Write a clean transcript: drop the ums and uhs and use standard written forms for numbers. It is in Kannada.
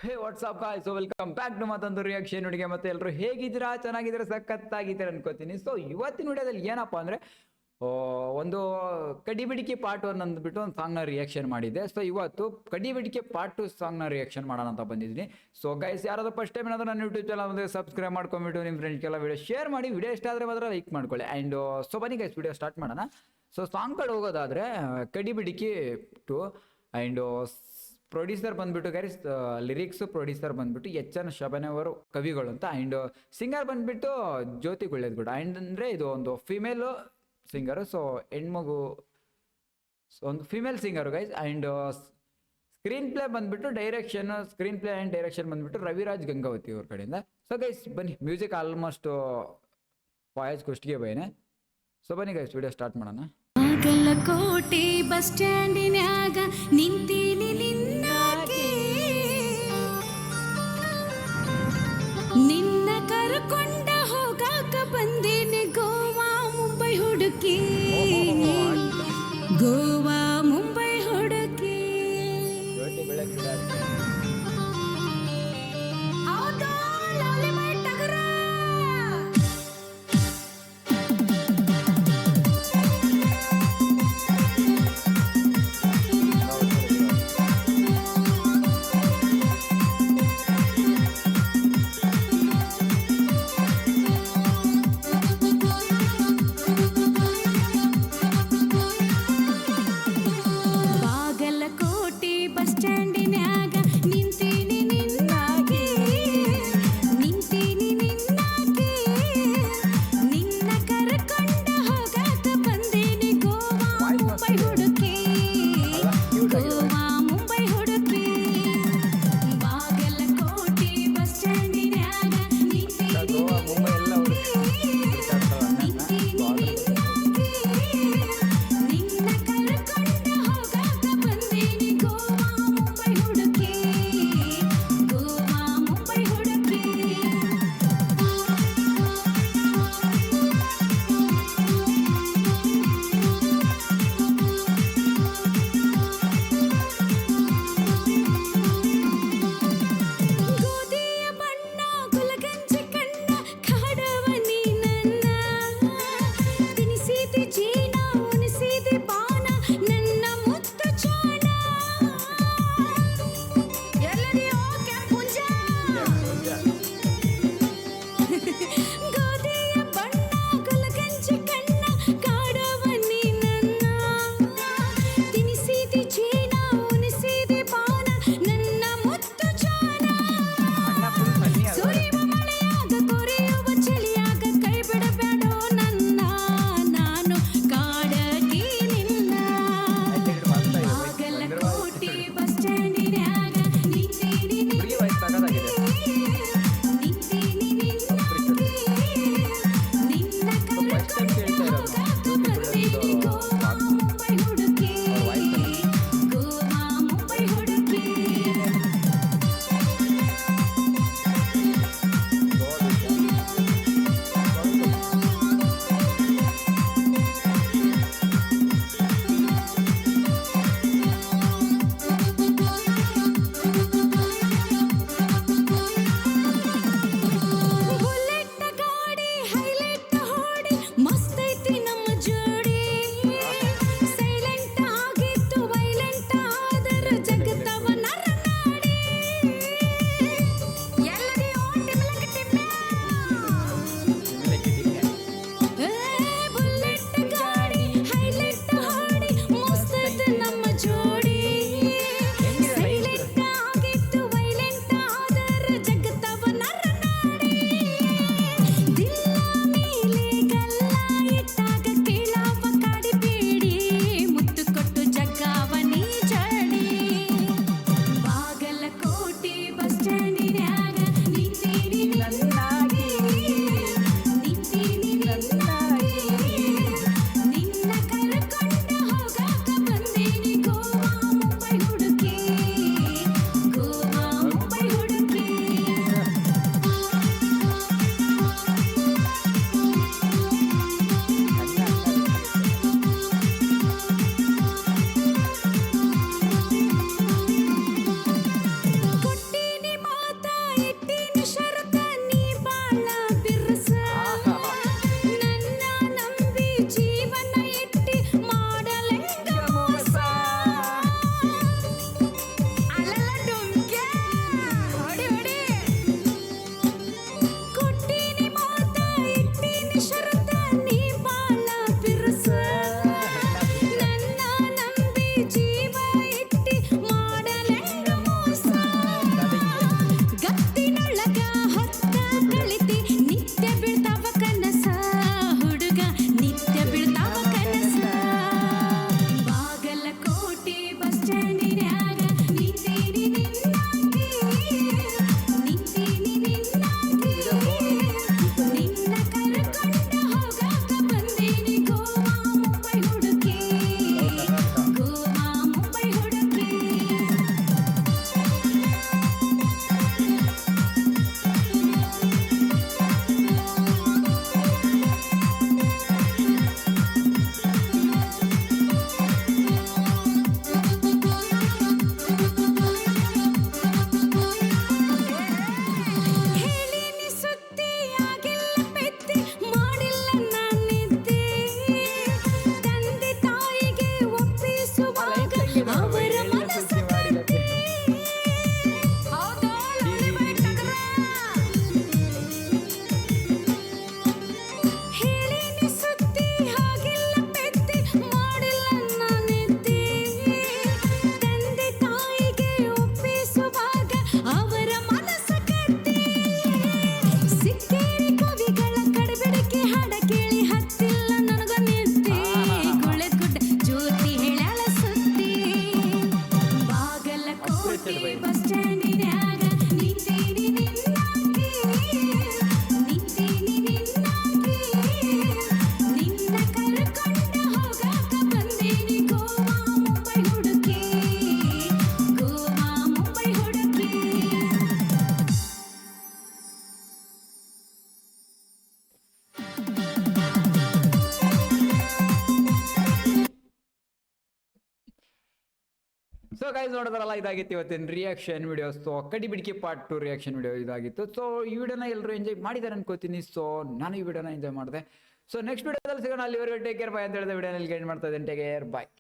Hey what's up guys, welcome back to ಮತ್ತೊಂದು ರಿಯಾಕ್ಷನ್ ವಿಡಿಯೋಗೆ. ಮತ್ತೆ ಎಲ್ಲರೂ ಹೇಗಿದ್ದೀರಾ? ಚೆನ್ನಾಗಿದ್ದೀರಾ? ಸಖತ್ತಾಗಿದ್ದೀರಾ ಅನ್ಕೋತೀನಿ. ಸೊ ಇವತ್ತಿನ ವಿಡಿಯೋದಲ್ಲಿ ಏನಪ್ಪಾ ಅಂದ್ರೆ ಒಂದು ಕಡಿಬಿಡಿಕೆ ಪಾರ್ಟ್ 1 ಅಂದ್ಬಿಟ್ಟು ಒಂದು ಸಾಂಗ್ನ ರಿಯಾಕ್ಷನ್ ಮಾಡಿದ್ದೆ. ಸೊ ಇವತ್ತು ಕಡಿಬಿಡಿಕೆ ಪಾರ್ಟ್ 2 ಸಾಂಗ್ನ ರಿಯಾಕ್ಷನ್ ಮಾಡೋಣ ಅಂತ ಬಂದಿದ್ದೀನಿ. ಸೊ ಗೈಸ್, ಯಾರಾದ್ರೂ ಫಸ್ಟ್ ಟೈಮ್ ಏನಾದರೂ ನನ್ನ ಯೂಟ್ಯೂಬ್ ಚಾನಲ್ ಅಂದರೆ ಸಬ್ಸ್ಕ್ರೈಬ್ ಮಾಡ್ಕೊಂಬಿಟ್ಟು ನಿಮ್ಮ ಫ್ರೆಂಡ್ಸ್ಗೆಲ್ಲ ವಿಡಿಯೋ ಶೇರ್ ಮಾಡಿ. ವಿಡಿಯೋ ಇಷ್ಟ ಆದರೆ ಮಾತ್ರ ಲೈಕ್ ಮಾಡ್ಕೊಳ್ಳಿ. ಆ್ಯಂಡ್ ಸೊ ಬನ್ನಿ ಗೈಸ್, ವಿಡಿಯೋ ಸ್ಟಾರ್ಟ್ ಮಾಡೋಣ. ಸೊ ಸಾಂಗ್ ಕಡೆ ಹೋಗೋದಾದರೆ ಕಡಿಬಿಡಿಕೆ 2 ಆ್ಯಂಡ್ ಪ್ರೊಡ್ಯೂಸರ್ ಬಂದ್ಬಿಟ್ಟು ಗೈಸ್, ಲಿರಿಕ್ಸ್ ಪ್ರೊಡ್ಯೂಸರ್ ಬಂದ್ಬಿಟ್ಟು ಎಚ್.ಎನ್. ಶಬನೆ ಅವರು ಕವಿಗಳು ಅಂತ. ಆ್ಯಂಡ್ ಸಿಂಗರ್ ಬಂದ್ಬಿಟ್ಟು ಜ್ಯೋತಿ ಗುಳ್ಳೇದ್ಗೌಡ. ಆ್ಯಂಡ್ ಅಂದರೆ ಇದು ಒಂದು ಫಿಮೇಲ್ ಸಿಂಗರು. ಸೊ ಹೆಣ್ಮಗು, ಒಂದು female singer guys. And screen play ಬಂದ್ಬಿಟ್ಟು ಸ್ಕ್ರೀನ್ ಪ್ಲೇ ಆ್ಯಂಡ್ ಡೈರೆಕ್ಷನ್ ಬಂದ್ಬಿಟ್ಟು ರವಿರಾಜ್ ಗಂಗಾವತಿ ಅವ್ರ ಕಡೆಯಿಂದ. ಸೊ ಗೈಸ್ ಬನ್ನಿ, ಮ್ಯೂಸಿಕ್ ಆಲ್ಮೋಸ್ಟ್ ವಾಯ್ಸ್ ಕುಷ್ಟಿಗೆ ಬೈನೆ. ಸೊ ಬನ್ನಿ ಗೈಸ್, ವಿಡಿಯೋ ಸ್ಟಾರ್ಟ್ ಮಾಡೋಣ. ಕೋಟೆ ಬಸ್ ಸ್ಟ್ಯಾಂಡಿನ್ಯಾಗ ನಿಂತೀನಿ ನಿನ್ನಾಕೆ, ನಿನ್ನ ಕರ್ಕೊಂಡ ಹೋಗಾಕ ಬಂದೇನೆ ಗೋವಾ ಮುಂಬೈ ಹುಡುಕಿ, ಗೋವಾ ಮುಂಬೈ ಹುಡುಕಿ. ಹೌದಾ ಲವ್ಲಿ ಬೈ ಟಗರ. ಗುಂಡಿನ್ಯಾಗ ನಿಂತೀನಿ ನಿನ್ನಾಗಿ ನಿಂತೀನಿ ನಿನ್ನಾಗಿ ನಿನ್ನ ಕರ್ಕೊಂಡ ಹೋಗಾಕ ಬಂದೇನಿ ಗೋವಾ ಮುಂಬೈ ಹುಡುಕಿ ಗೋವಾ ಮುಂಬೈ ಹುಡುಕಿ ಸೊ ಗೈಸ್ ನೋಡಿದ್ರಲ್ಲ, ಇದಾಗಿತ್ತು ಇವತ್ತಿನ ರಿಯಾಕ್ಷನ್ ವಿಡಿಯೋ. ಸೊ ಕಡಿ ಬಿಡಿಕೆ ಪಾರ್ಟ್ 2 ರಿಯಾಕ್ಷನ್ ವಿಡಿಯೋ ಇದಾಗಿತ್ತು. ಸೊ ಈ ವಿಡಿಯೋನ ಎಲ್ಲರೂ ಎಂಜಾಯ್ ಮಾಡಿದ್ದಾರೆ ಅನ್ಕೋತೀನಿ. ಸೊ ನಾನು ಈ ವಿಡಿಯೋನ ಎಂಜಾಯ್ ಮಾಡಿದೆ. ಸೊ ನೆಕ್ಸ್ಟ್ ವಿಡಿಯೋದಲ್ಲಿ ಸಿಗೋಣ. ಅಲ್ಲಿವರೆಗೂ ಟೇಕ್ ಕೇರ್ ಬಾಯ್ ಅಂತ ಹೇಳಿದ ವಿಡಿಯೋನಲ್ಲಿ ಎಂಡ್ ಮಾಡ್ತಾ ಇದ್ದೇನೆ. ಟೇಕ್ ಕೇರ್ ಬಾಯ್.